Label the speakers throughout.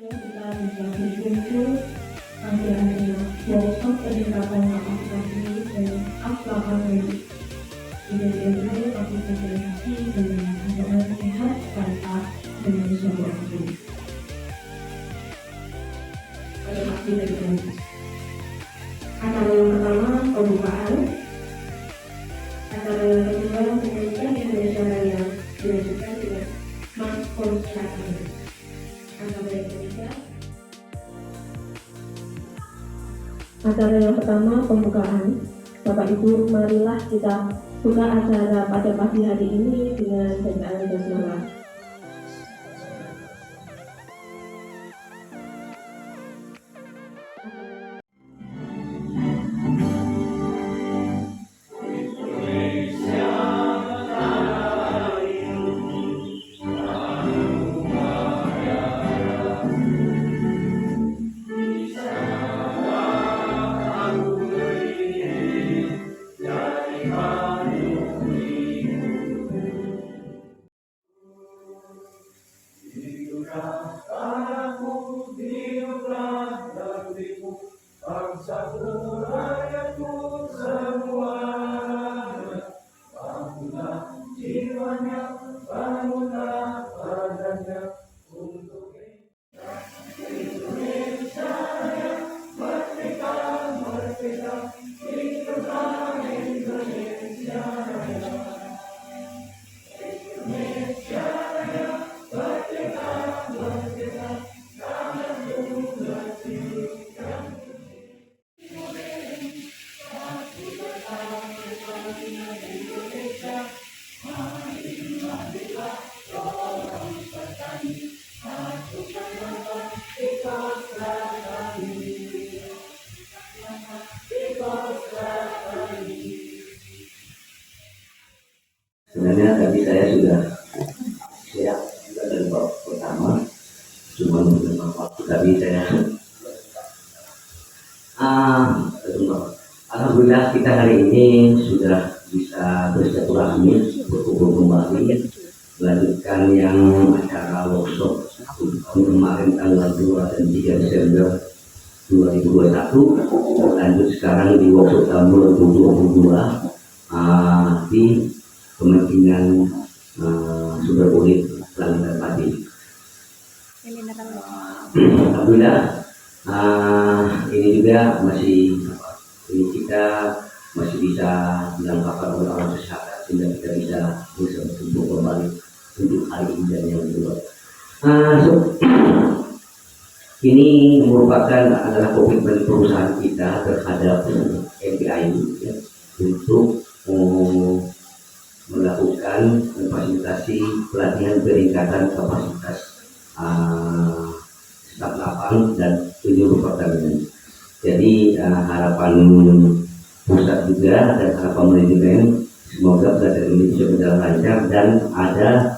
Speaker 1: kita bisa berkumpul ada workshop peningkatan kapasitas ini dan apa ide-ide kapitalisasi dengan agama sehat tanpa Indonesia bersatu. Acara yang pertama pembukaan, acara yang kedua pendidikan Indonesia Raya dilanjutkan dengan konsultasi. Acara yang pertama pembukaan. Bapak Ibu, marilah kita buka acara pada pagi hari ini dengan bacaan basmalah.
Speaker 2: Bangsaku, rakyatku semuanya, bangunlah jiwanya, bangunlah badannya untuk Indonesia yang merdeka, merdeka, hiduplah Indonesia Raya. Indonesia Raya, merdeka, merdeka, tanah tunggal yang
Speaker 3: sebenarnya tadi saya sudah siap dari bab pertama, cuma beberapa waktu tadi saya alhamdulillah kita hari ini sudah bisa bersilaturahmi, berkumpul kembali, melanjutkan yang acara workshop kemarin tanggal 2 dan 3 Desember 2021, lanjut sekarang di workshop tahun 2022 di kepentingan sumber kulit langit dan padi. Alhamdulillah ini juga ini kita masih bisa dilengkapi oleh alat kesehatan sehingga kita bisa berkumpul kembali untuk hari ini dan yang kedua. Ini merupakan adalah komitmen perusahaan kita terhadap MPI ya, untuk melakukan fasilitasi pelatihan peningkatan kapasitas staf lapang dan penyuluh pertanian. Jadi harapan pusat juga dan harapan manajemen semoga pelatihan ini bisa berjalan lancar dan ada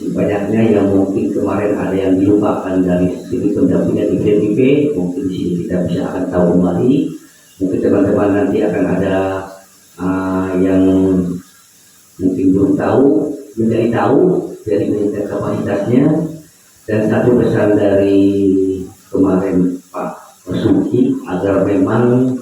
Speaker 3: banyaknya yang mungkin kemarin ada yang dilupakan dari segi pendampingan di PDP, mungkin di sini kita bisa akan tahu kembali. Mungkin teman-teman nanti akan ada yang mungkin belum tahu, menjadi tahu dari meningkat kapasitasnya. Dan satu pesan dari kemarin Pak Suki agar memang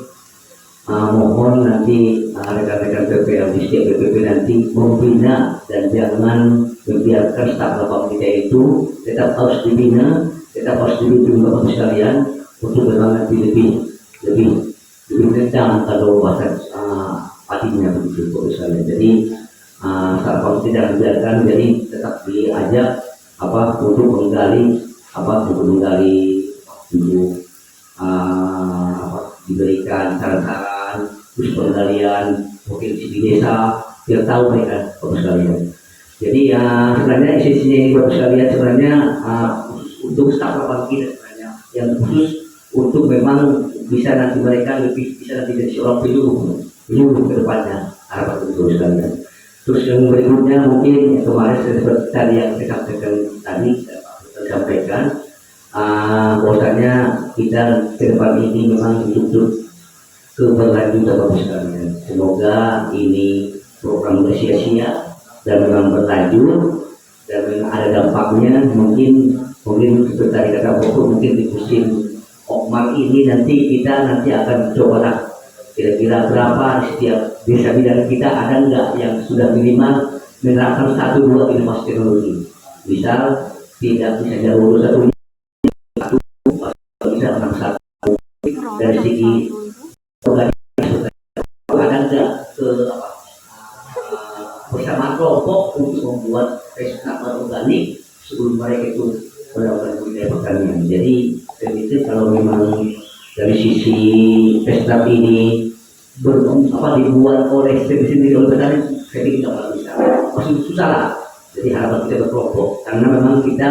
Speaker 3: mohon nanti rekan-rekan PPL di setiap PPP nanti membina dan jangan membiarkan staf lapang kita itu tetap harus dibina, tetap harus dibimbing Bapak sekalian untuk bersemangat lebih kencang kalau bahasa patinya begitu Bapak sekalian. Jadi staf lapang tidak dibiarkan, jadi tetap diajak untuk menggali untuk diberikan saran-saran terus pengendalian provinsi di desa biar tahu mereka Bapak sekalian. Jadi sebenarnya esensinya ini Bapak sekalian sebenarnya untuk staf lapang kita sebenarnya yang khusus untuk memang bisa nanti mereka lebih bisa nanti jadi seorang penyuluh ke depannya harapan Bapak sekalian. Terus yang berikutnya mungkin kemarin seperti tadi yang saya sampaikan bahwasanya kita ke depan ini memang hidup keberlanjutan Bapak sekalian. Semoga ini program sia-sia dan memang berlanjut dan ada dampaknya. Mungkin seperti tadi kata Bobo, mungkin di musim Okmar ini nanti akan coba lah kira-kira berapa di setiap desa bidang kita ada nggak yang sudah minimal menerapkan 1-2 inovasi teknologi. Misal tidak bisa jauh satu bisa menang satu dari segi organisasi ada nggak ke bersama kelompok untuk membuat tanaman organik sebelum mereka itu melakukan budidaya pertanian. Jadi itu kalau memang dari sisi pesta ini dibuat oleh sendiri oleh petani, saya pikir tidak akan bisa. Masih susah lah. Jadi harapan kita berkelompok karena memang kita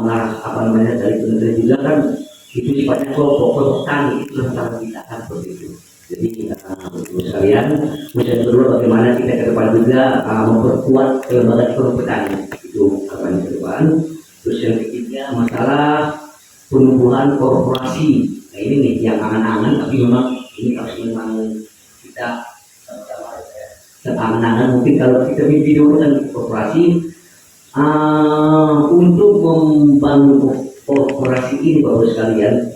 Speaker 3: mengarah dari penelitian juga kan itu sifatnya kelompok tani itu sangat kita kan seperti itu. Jadi sekalian, yang kedua bagaimana kita ke depan juga memperkuat kelembagaan ekonomi petani itu harapan ke depan. Terus yang ketiga masalah penumbuhan korporasi. Nah ini nih yang angan-angan, tapi memang ini harus memang kita angan-angan. Mungkin kalau kita mimpi dulu kan korporasi untuk membangun korporasi ini baru sekalian.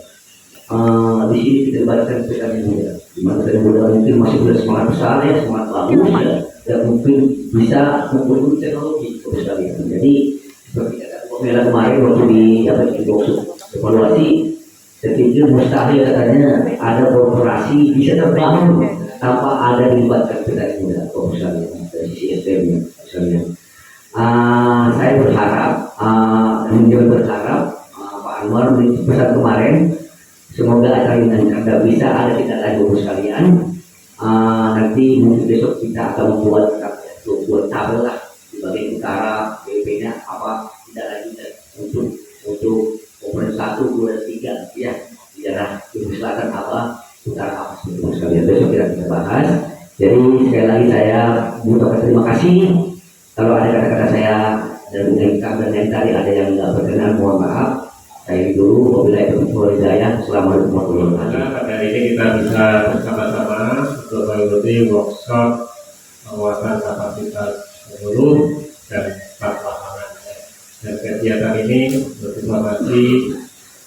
Speaker 3: Di sini kita libatkan petani muda. Di mana petani muda mungkin masih sudah semangat besar ya, semangat bagus ya, dan mungkin bisa membangun teknologi baru sekalian. Jadi seperti kata Pemela kemarin waktu di evaluasi, saya pikir mustahil katanya ada korporasi bisa terbangun tanpa ada dilibatkan petani muda baru sekalian dari sisi SDM-nya sekalian. Saya berharap, Pak Anwar pesan kemarin. Semoga acara ini tidak bisa ada tidak lagi urus sekalian. Nanti mungkin besok kita akan membuat tabel lah di bagian utara BP-nya apa tidak lagi untuk komponen 1, 2, 3 ya di daerah timur selatan apa utara apa seperti sekalian. Besok kita bahas. Jadi sekali lagi saya mengucapkan terima kasih. Kalau ada kata-kata saya dan yang tadi ada yang tidak berkenan, mohon maaf. Saya dulu, wabillahi taufiq hidayah. Assalamualaikum warahmatullahi wabarakatuh.
Speaker 2: Pada hari ini kita bisa bersama-sama untuk mengikuti workshop penguatan kapasitas penyuluh dan staf lapangan. Dan kegiatan ini berinformasi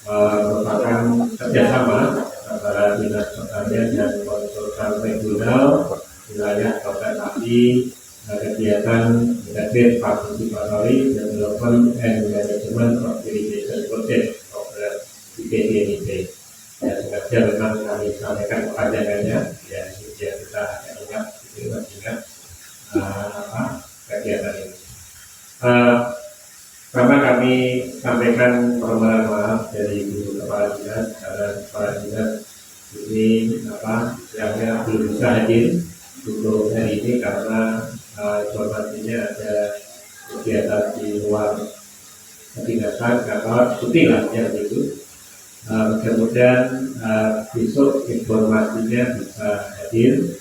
Speaker 2: merupakan kerjasama antara Dinas Pertanian dan konsultan regional wilayah Kabupaten kegiatan Integrated Participatory Development and Management of Irrigation Project program IPDNIP. Ya, sengaja memang kami sampaikan kepanjangannya, ya supaya kita ingat kegiatan ini. Karena kami sampaikan permohonan maaf dari Ibu Kepala Dinas karena Kepala Dinas ini yang belum bisa hadir untuk hari ini karena informasinya ada kegiatan di luar kedinasan kantor cuti lah ya gitu. Mudah-mudahan besok informasinya bisa hadir,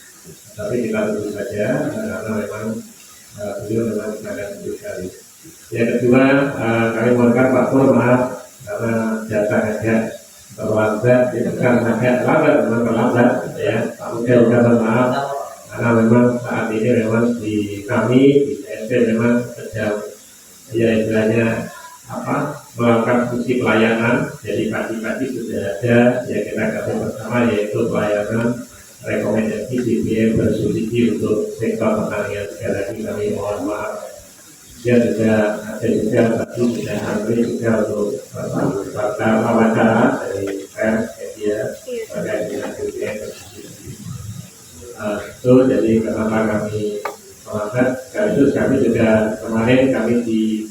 Speaker 2: tapi kita tunggu saja karena memang beliau memang sangat sibuk sekali. Yang kedua, kami mohonkan Pak Pur maaf karena datang agak terlambat, itu kan agak lambat, memang terlambat ya. Pak Mungkin maaf karena memang saat ini memang di kami di CSP memang sedang ya istilahnya melakukan fungsi pelayanan. Jadi pagi-pagi sudah ada ya kita kata bersama yaitu pelayanan rekomendasi BBM bersubsidi untuk sektor pertanian. Sekali lagi kami mohon maaf. Dia juga ada juga tadi sudah antri juga untuk wawancara dari pers media terkait dengan BBM bersubsidi. Itu jadi kenapa kami mengangkat sekaligus kami juga kemarin kami menjadi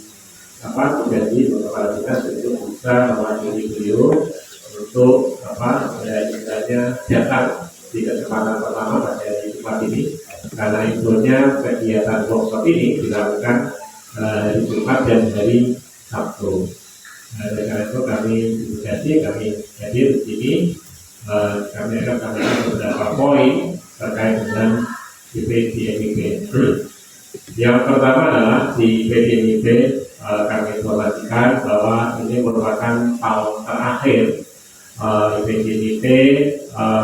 Speaker 2: Kepala Dinas untuk bisa mewakili beliau untuk istilahnya datang di kesempatan pertama pada hari Jumat ini karena infonya kegiatan workshop ini dilakukan hari Jumat dan hari Sabtu. Oleh karena itu kami edukasi, kami hadir di sini. Kami akan sampaikan beberapa poin terkait dengan IPDNIP. Yang pertama adalah di IPDNIP kami informasikan bahwa ini merupakan tahun terakhir IPDNIP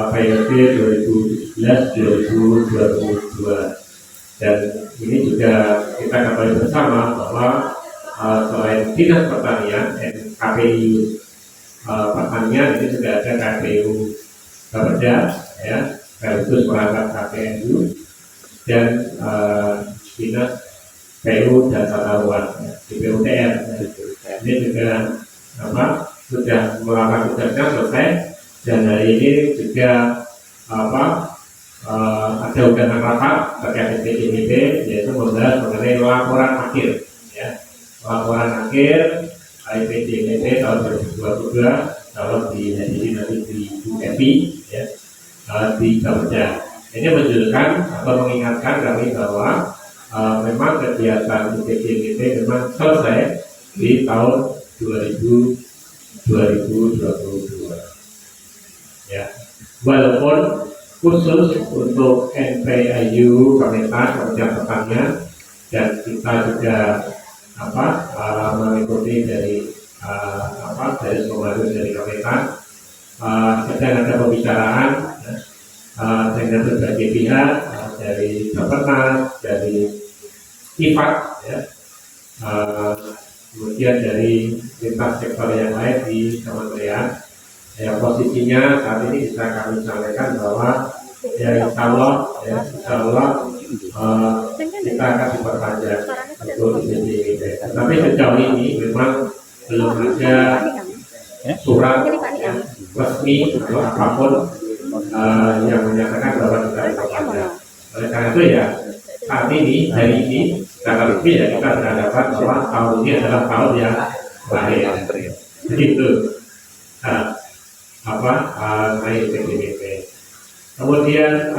Speaker 2: periode 2017-2022 dan ini juga kita ketahui bersama bahwa bahwa selain Dinas Pertanian dan KPU Pertanian, ini sudah ada KPU Bapeda, ya, sekaligus perangkat KPNU dan Dinas PU dan Tata Ruang, di PUTR. Ini juga sudah melakukan tugasnya selesai, dan hari ini juga ada undangan rapat terkait PDMP, yaitu membahas mengenai laporan akhir, ya, laporan akhir PDMP tahun 2022 kalau dihadiri nanti di UPI, ya, di Bapeda. Ini menunjukkan atau mengingatkan kami bahwa memang kegiatan PDMP memang selesai di tahun 2022, ya, walaupun khusus untuk NPAU Kementerian Pertanian, dan kita juga mengikuti dari dari komando dari Kementerian, sedang ada pembicaraan dengan berbagai pihak, dari Bapenas, dari IFAD, ya, kemudian dari lintas sektor yang lain di kementerian. Ya, posisinya saat ini bisa kami sampaikan bahwa ya insya Allah kita akan diperpanjang untuk ini. Tapi sejauh ini memang belum ada surat yang resmi atau apapun yang menyatakan bahwa kita diperpanjang. Oleh karena itu ya saat ini, hari ini, secara resmi ya kita berhadapan bahwa tahun ini adalah tahun yang lahir. Begitu. Naik PDMP. Kemudian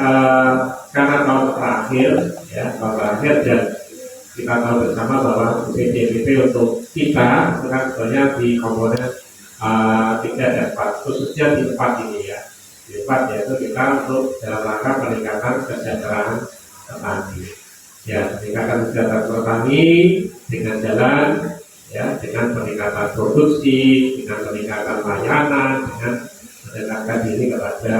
Speaker 2: karena tahun terakhir, ya, tahun terakhir, dan kita tahu bersama bahwa PDMP untuk kita itu kan sebenarnya di komponen 3 dan 4, khususnya di 4 ini, ya. Di 4 yaitu kita untuk dalam rangka peningkatan kesejahteraan petani. Ya, peningkatan kesejahteraan petani dengan jalan, ya, dengan peningkatan produksi, dengan peningkatan layanan, dengan mendekatkan diri kepada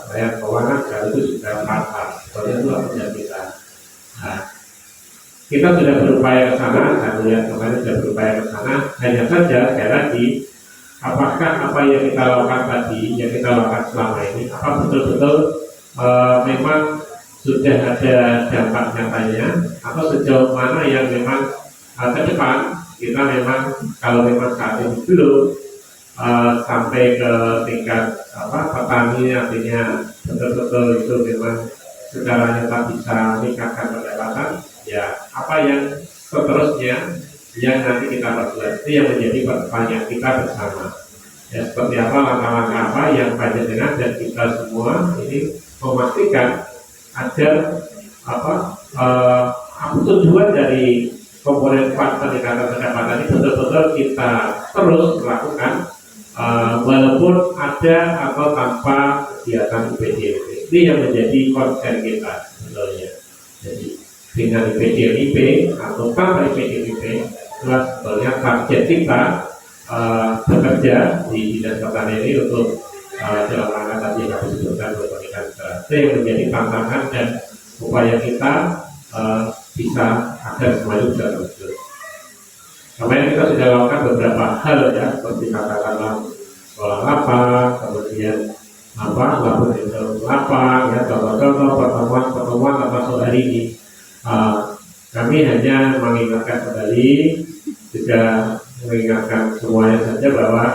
Speaker 2: layanan keuangan, sekaligus juga pasar. Soalnya itu yang kita. Nah, kita sudah berupaya ke sana, saya melihat kemarin sudah berupaya ke sana. Hanya saja sekali lagi, apakah apa yang kita lakukan tadi, yang kita lakukan selama ini, apa betul-betul memang sudah ada dampak nyatanya, atau sejauh mana yang memang ke depan kita memang kalau memang saat ini belum sampai ke tingkat petani, artinya betul-betul itu memang secara nyata bisa meningkatkan pendapatan, ya apa yang seterusnya yang nanti kita perbuat, itu yang menjadi pertanyaan kita bersama, ya, seperti apa langkah-langkah apa yang panjenengan dan kita semua ini memastikan agar tujuan dari komponen peningkatan pendapatan ini betul-betul kita terus lakukan, walaupun ada atau tanpa kegiatan PDMP. Ini yang menjadi konsen kita sebenarnya. Jadi dengan PDMP atau tanpa PDMP, itulah sebenarnya target kita bekerja di Dinas Pertanian ini untuk dalam rangka tadi yang kami sebutkan berpeningkatan. Itu yang menjadi tantangan dan upaya kita bisa agar semuanya bisa terwujud. Kemarin kita sudah lakukan beberapa hal, ya, seperti katakanlah sekolah lapang, kemudian lapor lapang, ya, contoh-contoh pertemuan termasuk hari ini. Kami hanya mengingatkan kembali, juga mengingatkan semuanya saja bahwa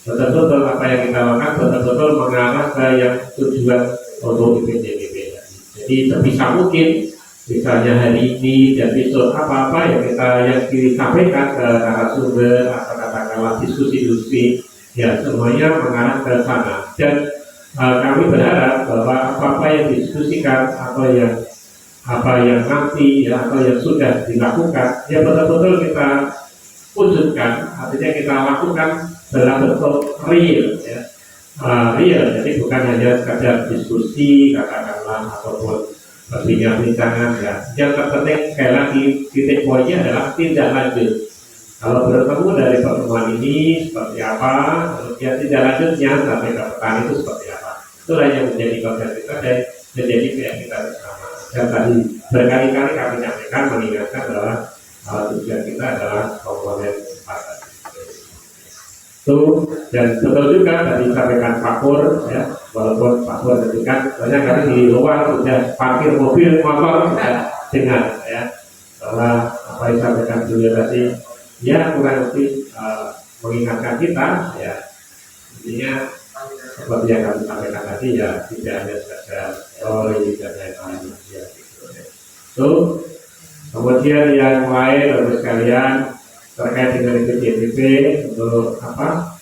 Speaker 2: betul-betul apa yang kita lakukan betul-betul mengarah ke yang tujuan untuk PDMP. Jadi sebisa mungkin, misalnya hari ini dan besok apa-apa yang kita sampaikan ke narasumber atau katakanlah diskusi-diskusi, ya semuanya mengarah ke sana. Dan kami berharap bahwa apa-apa yang didiskusikan atau yang nanti, ya, atau yang sudah dilakukan, ya betul-betul kita wujudkan, artinya kita lakukan dalam bentuk real, ya, real. Jadi bukan hanya sekedar diskusi katakanlah ataupun perbincangan, ya. Yang terpenting sekali lagi titik poinnya adalah tindak lanjut. Kalau bertemu dari pertemuan ini seperti apa, kemudian tindak lanjutnya sampai ke petani itu seperti apa. Itulah yang menjadi konsen kita dan menjadi PR kita bersama. Dan tadi berkali-kali kami menyampaikan, mengingatkan bahwa tujuan kita adalah komponen pasar. Itu dan betul juga tadi sampaikan Pak Pur ya, walaupun Pak Pur ketika banyak kali di luar sudah parkir mobil motor sudah dengar ya bahwa apa yang disampaikan beliau tadi ya kurang lebih mengingatkan kita ya intinya seperti yang kami sampaikan tadi ya tidak hanya sekedar teori dan lain-lain ya gitu ya. So, kemudian yang lain Bapak sekalian terkait dengan PJDP untuk apa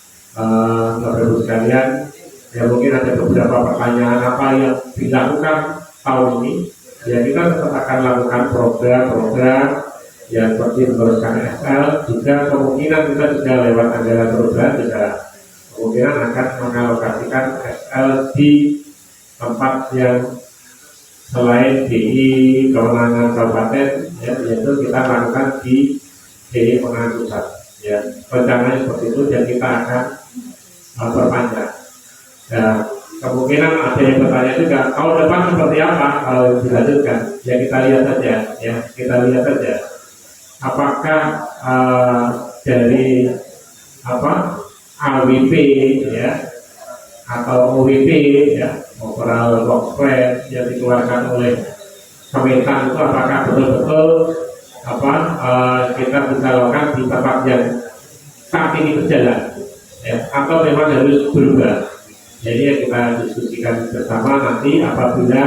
Speaker 2: Bapak Ibu sekalian ya mungkin ada beberapa pertanyaan apa yang dilakukan tahun ini ya kita tetap akan lakukan program-program yang seperti meneruskan SL juga kemungkinan kita juga lewat anggaran program juga kemungkinan akan mengalokasikan SL di tempat yang selain DI kewenangan kabupaten ya, yaitu kita lakukan di DI kewenangan pusat ya rencananya seperti itu dan kita akan perpanjang ya, kemungkinan ada yang bertanya juga tahun depan seperti apa kalau dilanjutkan ya kita lihat saja ya kita lihat saja apakah dari apa AWP ya atau OWP ya overall work plan yang dikeluarkan oleh Kementan itu apakah betul-betul apa kita bisa lakukan di tempat yang saat ini berjalan ya, atau memang harus berubah. Jadi yang kita diskusikan bersama nanti apabila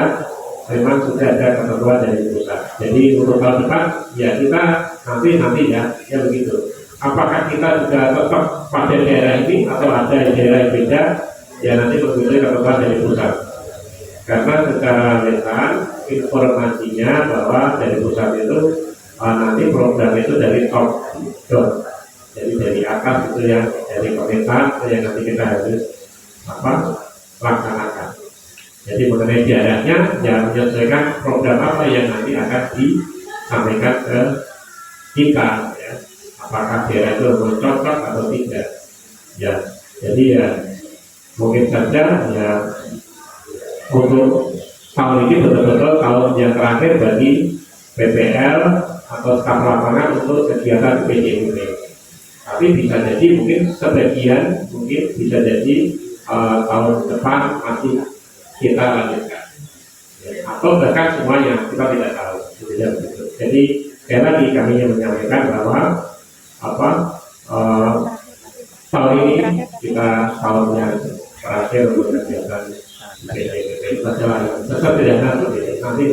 Speaker 2: memang sudah ada ketentuan dari pusat. Jadi untuk tahun depan ya kita nanti ya begitu. Apakah kita juga tetap pada daerah ini atau ada daerah yang beda? Ya nanti mengikuti ketentuan dari pusat. Karena secara lisan informasinya bahwa dari pusat itu nanti program itu dari top down. Jadi dari atas itu yang dari pemerintah yang nanti kita harus laksanakan. Jadi mengenai daerahnya yang menyesuaikan program apa yang nanti akan disampaikan ke kita ya. Apakah daerah itu cocok atau tidak ya. Jadi ya mungkin saja ya untuk tahun ini betul-betul tahun yang terakhir bagi PPL atau staf lapangan untuk kegiatan PJDP. Tapi bisa jadi mungkin sebagian mungkin bisa jadi tahun depan masih kita lanjutkan ya, atau bahkan semuanya kita tidak tahu begitu. Jadi sekali lagi kami yang menyampaikan bahwa tahun ini kita tahun yang terakhir untuk kegiatan PJDP tetap tidak nanti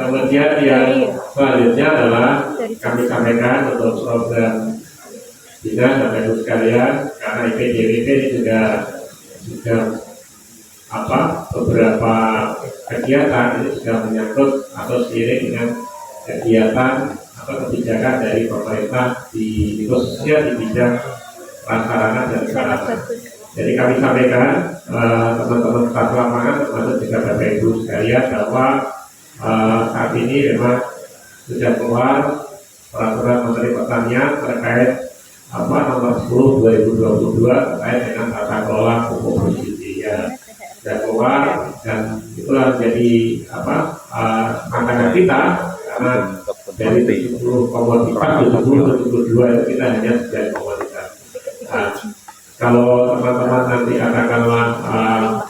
Speaker 2: kemudian yang selanjutnya adalah kami sampaikan untuk program dinas dan ibu sekalian karena IPJDP juga beberapa kegiatan ini sudah menyangkut atau seiring dengan kegiatan atau kebijakan dari pemerintah di khususnya di bidang prasarana dan sarana. Jadi kami sampaikan teman-teman staf lapangan termasuk juga Bapak Ibu sekalian bahwa saat ini memang sudah keluar peraturan Menteri Pertanian terkait nomor 10 2022 terkait dengan tata kelola pupuk bersubsidi ya sudah keluar dan itulah jadi tantangan kita karena dari 70 komoditas 72 itu kita hanya 9 komoditas. Kalau teman-teman nanti katakanlah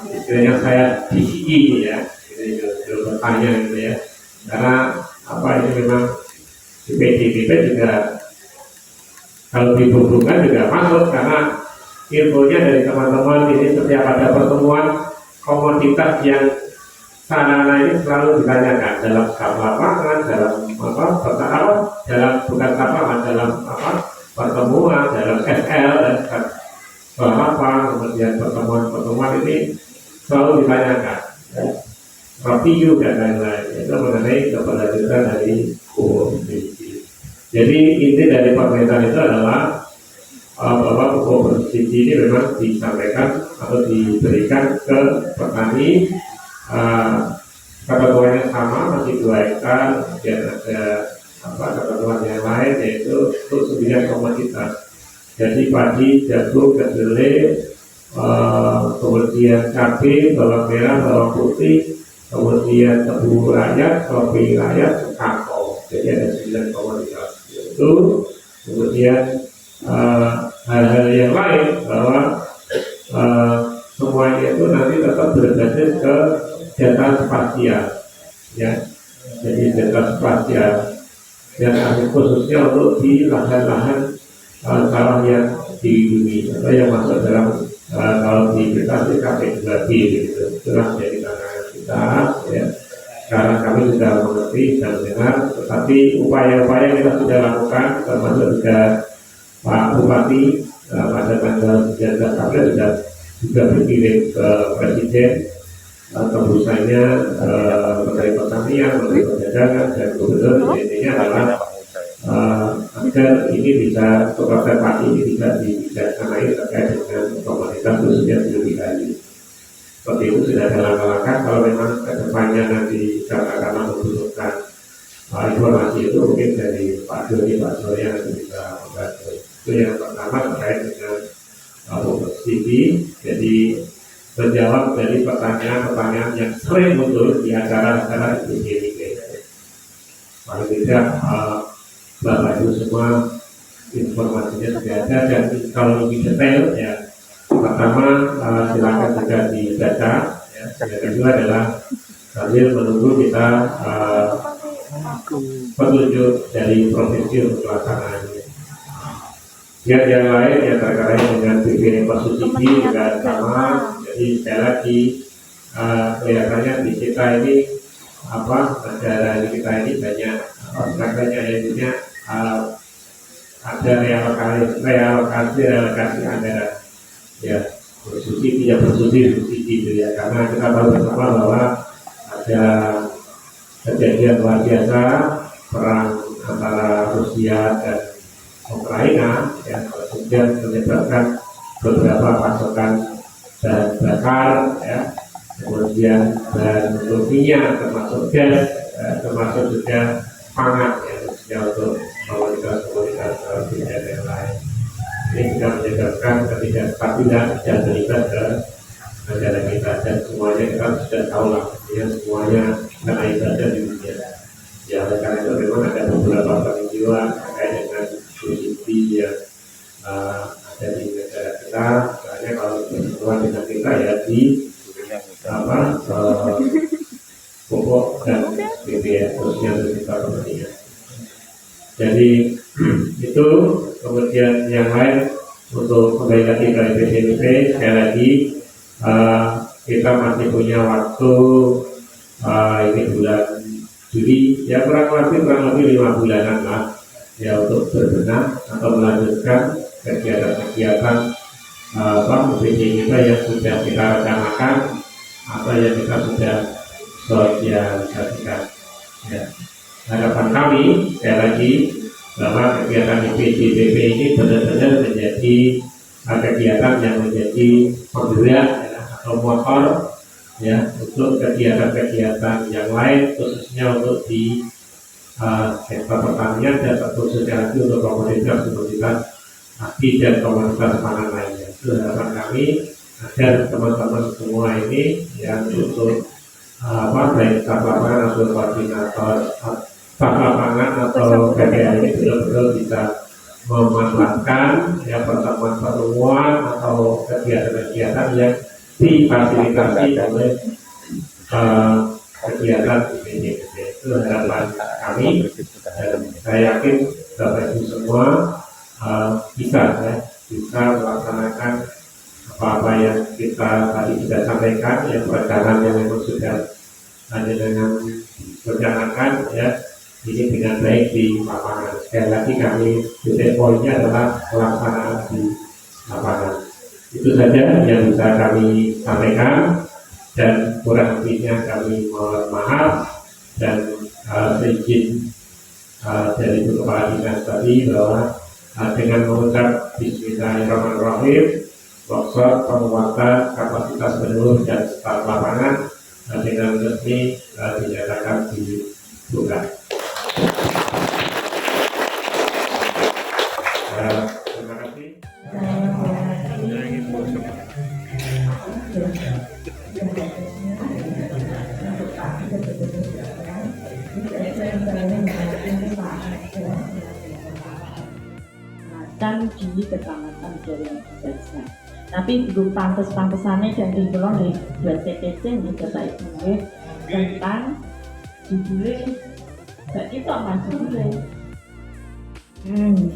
Speaker 2: istilahnya saya DCI ya, itu bertanya gitu ya, karena ini memang di PJDP juga kalau dihubungkan juga masuk karena infonya dari teman-teman ini setiap ada pertemuan komoditas yang sarana ini selalu ditanyakan dalam skala lapangan, dalam dalam bukan lapangan, dalam pertemuan, dalam SL dan kemudian pertemuan ini selalu ditanyakan review dan lain-lain itu mengenai keberlanjutan dari pupuk bersubsidi. Jadi inti dari pemerintahan itu adalah bahwa pupuk bersubsidi ini memang disampaikan atau diberikan ke petani ketentuannya sama masih 2 hektar, kemudian ada ketentuan yang lain yaitu untuk 9 komoditas. Jadi padi, jagung, kedelai, kemudian cabai, bawang merah, bawang putih, kemudian tebu rakyat, kopi rakyat, kakao. Jadi ada 9 komoditas itu. Kemudian hal-hal yang lain bahwa semuanya itu nanti tetap berbasis ke data spasial, ya. Jadi data spasial dan khususnya untuk di lahan-lahan sawah yang dilindungi atau yang masuk dalam kalau di kita KP2B gitu, itulah menjadi tantangan kita, ya. Sekarang kami sudah mengerti dan mendengar, tetapi upaya-upaya yang kita sudah lakukan, termasuk juga Pak Bupati pada tanggal 19 April sudah berkirim ke Presiden tembusannya Menteri Pertanian, Menteri Perdagangan dan Gubernur. Intinya adalah agar ini bisa konservasi ini bisa dibijaksanai terkait dengan komunitas khususnya di Bali. Seperti itu sudah ada langkah-langkah. Kalau memang kedepannya nanti karena membutuhkan informasi itu mungkin dari Pak Doni, Pak Surya nanti bisa membantu. Itu yang pertama terkait dengan TV. Jadi menjawab dari pertanyaan-pertanyaan yang sering muncul di acara-acara ini. Paling tidak Bapak Ibu semua informasinya sudah ada, dan kalau lebih detail ya pertama silakan juga dibaca, ya. Yang kedua adalah sambil menunggu kita petunjuk dari provinsi untuk pelaksanaannya. Yang lain yang terkait dengan BPN Persusiki juga sama. Jadi sekali lagi kelihatannya di kita ini negara kita ini banyak intinya ada realokasi anggaran, ya, bersubsidi itu ya, karena kita tahu bersama bahwa ada kejadian luar biasa perang antara Rusia dan Ukraina yang kemudian menyebabkan beberapa pasokan bahan bakar, ya, kemudian bahan untuk minyak, termasuk gas, termasuk juga pangan, ya, untuk komoditas bidang yang lain. Ini juga menyebabkan ketidakstabilan dan terlibat ke negara kita, dan semuanya kita sudah tahu lah, ya, semuanya karena ibadah di dunia. Ya, oleh karena itu memang ada beberapa penunjukan terkait dengan kondisi yang ada di negara kita. Misalnya kalau berhubungan dengan kita ya di pupuk dan BBM khususnya untuk kita kepentingan. Jadi itu. Kemudian yang lain untuk kembali lagi ke PDP, sekali lagi kita masih punya waktu ini bulan Juli, ya kurang lebih 5 bulanan lah, ya, untuk berbenah atau melanjutkan kegiatan-kegiatan PDP kita yang sudah kita rencanakan atau yang kita sudah sosialisasikan. Ya. Harapan kami sekali lagi bahwa kegiatan PDP ini benar-benar menjadi kegiatan yang menjadi penggerak, ya, atau motor, ya, untuk kegiatan-kegiatan yang lain, khususnya untuk di sektor pertanian dan khususnya lagi untuk komoditas agi dan komoditas pangan lainnya. Itu harapan kami agar teman-teman semua ini yang untuk baik staf lapangan atau koordinator staf lapangan atau PPL ini betul-betul bisa memanfaatkan, ya, pertemuan-pertemuan atau kegiatan-kegiatan yang difasilitasi oleh kegiatan ini. Itu harapan kami, dan saya yakin Bapak Ibu semua bisa melaksanakan apa-apa yang kita tadi sudah sampaikan, yang perencanaan yang memang sudah ada dengan rencanakan, ya, ini dengan baik di lapangan. Sekali lagi kami titik poinnya adalah pelaksanaan di lapangan. Itu saja yang bisa kami sampaikan, dan kurang lebihnya kami mohon maaf, dan seizin dari Ibu Kepala Dinas tadi bahwa dengan mengucap Bismillahirrahmanirrahim, workshop penguatan kapasitas penuh dan staf lapangan dengan resmi dinyatakan dibuka. Terima kasih.
Speaker 1: Untuk Pak
Speaker 4: dilakukan di Kecamatan Jalan. Tapi belum pantes-pantesannya dan dibelong di buat TTC di Bapak Ibu tentang judulnya Mbak kita mas judulnya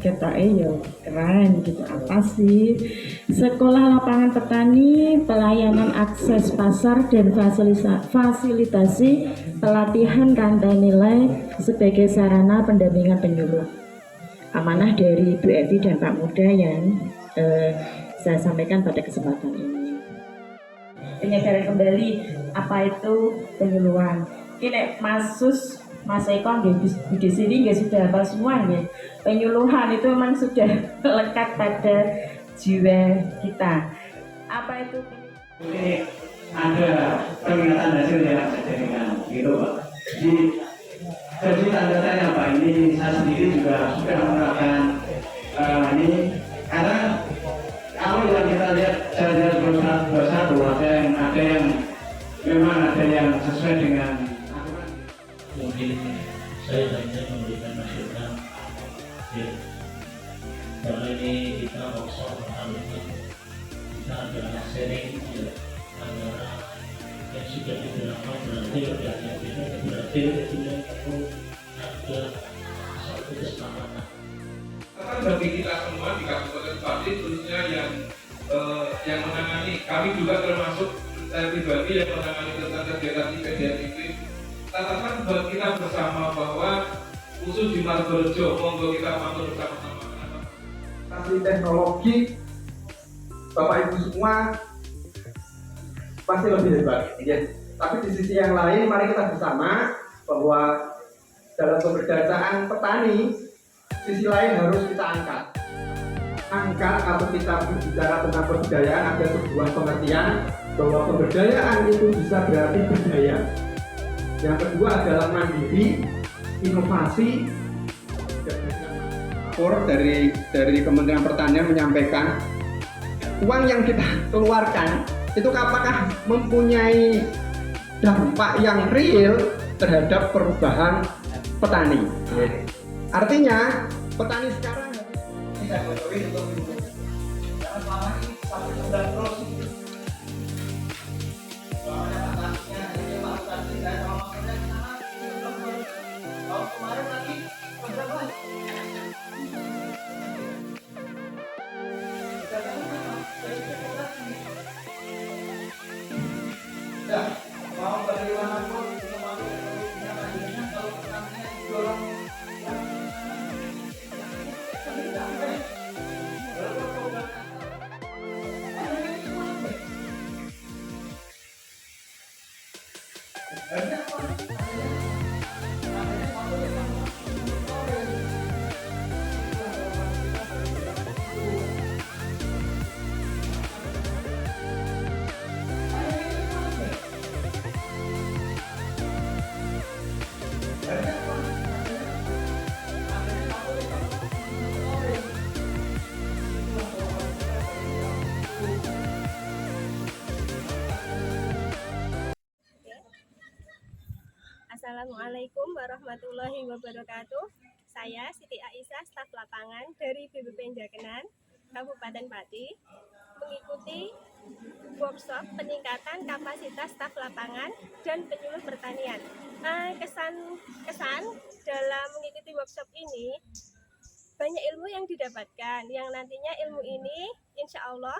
Speaker 4: kita ya keren gitu. Apa sih Sekolah Lapangan Petani, pelayanan akses pasar dan fasilitasi pelatihan rantai nilai sebagai sarana pendampingan penyuluh. Amanah dari Bu Evi dan Pak Muda yang saya sampaikan pada kesempatan ini. Penyegaran kembali apa itu penyuluhan. Ini Mas Eko di sini sudah hafal semua ya. Penyuluhan itu memang sudah lekat pada jiwa kita. Apa itu?
Speaker 5: Ini ada peringatan hasil yang saya jadikan gitu Pak. Jadi tanda tanya Pak, ini saya sendiri juga sudah menerapkan ini karena kalau yang kita lihat saya lihat bersatu ada yang memang ada yang sesuai dengan aturan.
Speaker 6: Mungkin saya hanya memberikan masukan ya, karena ini kita workshop pertama kita adalah sharing ya, antara yang sudah diberlakukan berarti dan yang tidak berarti tidak perlu ada satu kesepakatan.
Speaker 7: Karena bagi kita semua di Kabupaten Pati khususnya yang menangani, kami juga termasuk saya pribadi yang menangani tentang kegiatan IPDNIP. Catatan buat kita bersama bahwa khusus di Margorejo, monggo kita pantau bersama-sama.
Speaker 8: Kasih teknologi, Bapak Ibu semua pasti lebih hebat. Ya. Tapi di sisi yang lain, mari kita bersama bahwa dalam pemberdayaan petani, sisi lain harus kita angkat. Angkat atau kita berbicara tentang pemberdayaan ada sebuah pengertian bahwa pemberdayaan itu bisa berarti berdaya. Yang kedua adalah mandiri, inovasi. Dari Kementerian Pertanian menyampaikan uang yang kita keluarkan itu apakah mempunyai dampak yang real terhadap perubahan petani. Artinya petani sekarang tidak boleh untuk karena selama ini sampai sudah terus tahun kemarin lagi berapa? Ya, mau bagaimanapun kita mau kalau petaninya didorong
Speaker 9: Assalamualaikum warahmatullahi wabarakatuh. Saya Siti Aisyah, staf lapangan dari BPP Jakenan, Kabupaten Pati, mengikuti workshop peningkatan kapasitas staf lapangan dan penyuluh pertanian. Kesan dalam mengikuti workshop ini banyak ilmu yang didapatkan, yang nantinya ilmu ini insya Allah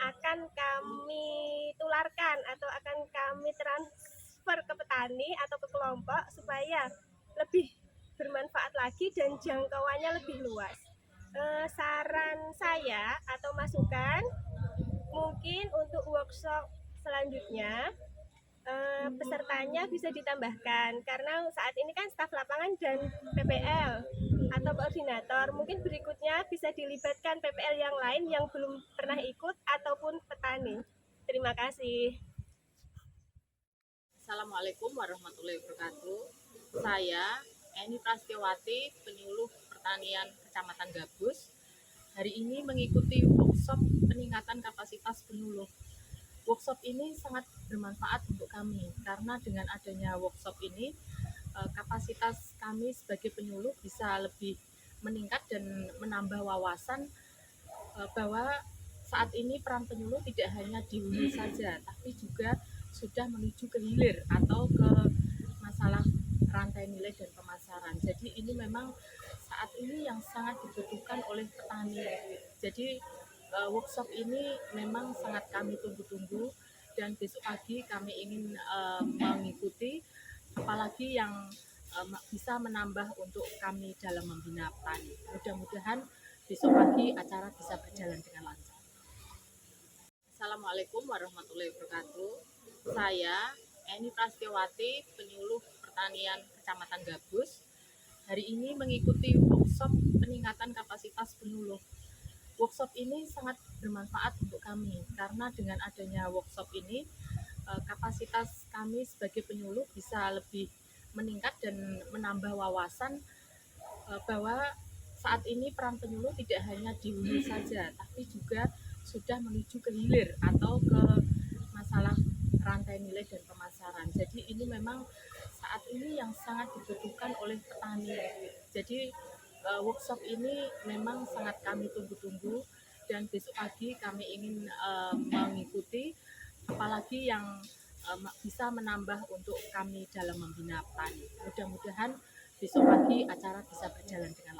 Speaker 9: akan kami tularkan atau akan kami transfer ke petani atau ke kelompok supaya lebih bermanfaat lagi dan jangkauannya lebih luas. Saran saya atau masukan mungkin untuk workshop selanjutnya pesertanya bisa ditambahkan karena saat ini kan staf lapangan dan PPL atau koordinator, mungkin berikutnya bisa dilibatkan PPL yang lain yang belum pernah ikut ataupun petani. Terima kasih.
Speaker 10: Assalamualaikum warahmatullahi wabarakatuh. Saya Eni Prastiawati, penyuluh pertanian Kecamatan Gabus. Hari ini mengikuti workshop peningkatan kapasitas penyuluh. Workshop ini sangat bermanfaat untuk kami karena dengan adanya workshop ini kapasitas kami sebagai penyuluh bisa lebih meningkat dan menambah wawasan bahwa saat ini peran penyuluh tidak hanya di hulu saja, tapi juga sudah menuju ke hilir atau ke masalah rantai nilai dan pemasaran. Jadi ini memang saat ini yang sangat dibutuhkan oleh petani. Jadi workshop ini memang sangat kami tunggu-tunggu, dan besok pagi kami ingin mengikuti, apalagi yang bisa menambah untuk kami dalam membina petani. Mudah-mudahan besok pagi acara bisa berjalan dengan lancar. Assalamualaikum warahmatullahi wabarakatuh. Saya Eni Prastiawati, penyuluh pertanian Kecamatan Gabus. Hari ini mengikuti workshop peningkatan kapasitas penyuluh. Workshop ini sangat bermanfaat untuk kami karena dengan adanya workshop ini kapasitas kami sebagai penyuluh bisa lebih meningkat dan menambah wawasan bahwa saat ini peran penyuluh tidak hanya di hulu saja, tapi juga sudah menuju ke hilir atau ke masalah rantai nilai dan pemasaran. Jadi ini memang saat ini yang sangat dibutuhkan oleh petani. Jadi workshop ini memang sangat kami tunggu-tunggu, dan besok pagi kami ingin mengikuti, apalagi yang bisa menambah untuk kami dalam membina petani. Mudah-mudahan besok pagi acara bisa berjalan dengan